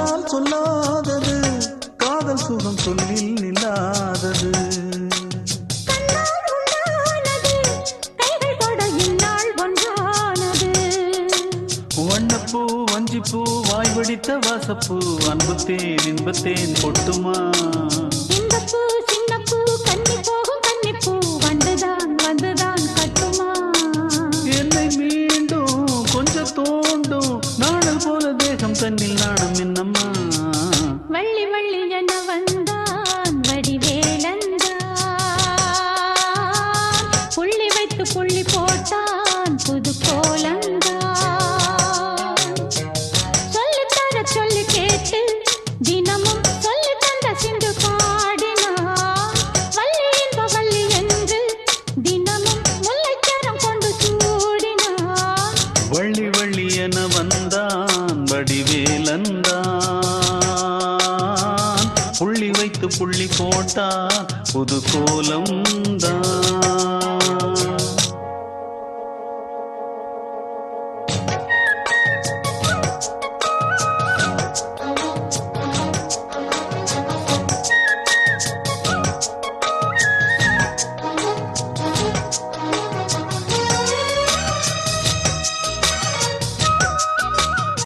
சொல்லால் சொல்லாதது காதல் சுகம் சொல்லில் நில்லாதது வண்ணப்பூ வஞ்சிப்பூ வாய் வடித்த வாசப்பூ அன்புத்தேன் இன்பத்தேன் பொட்டுமா இந்தப்பூ சின்னப்பூ கன்னி போகும் கன்னிப்பூ வந்துதான் வந்துதான் கட்டுமா என்னை மீண்டும் கொஞ்சம் தோண்டும் நாடல் போல தேகம் தன்னில் நாணம் என்னம்மா வள்ளி வள்ளி என வந்தான் வடிவேலந்தான் புள்ளி வைத்து புள்ளி போட்டான் புது கோலந்தான் சொல்லி கேட்டு தினமும் சொல்லி தந்த சிந்து பாடினான் வள்ளி என்ப வள்ளி என்று தினமும் முல்லைச்சரம் கொண்டு சூடினான் வள்ளி வள்ளி என வந்தான் வடிவேலந்தான் புள்ளி வைத்து புள்ளி போட்டான் புது கோலம் தான்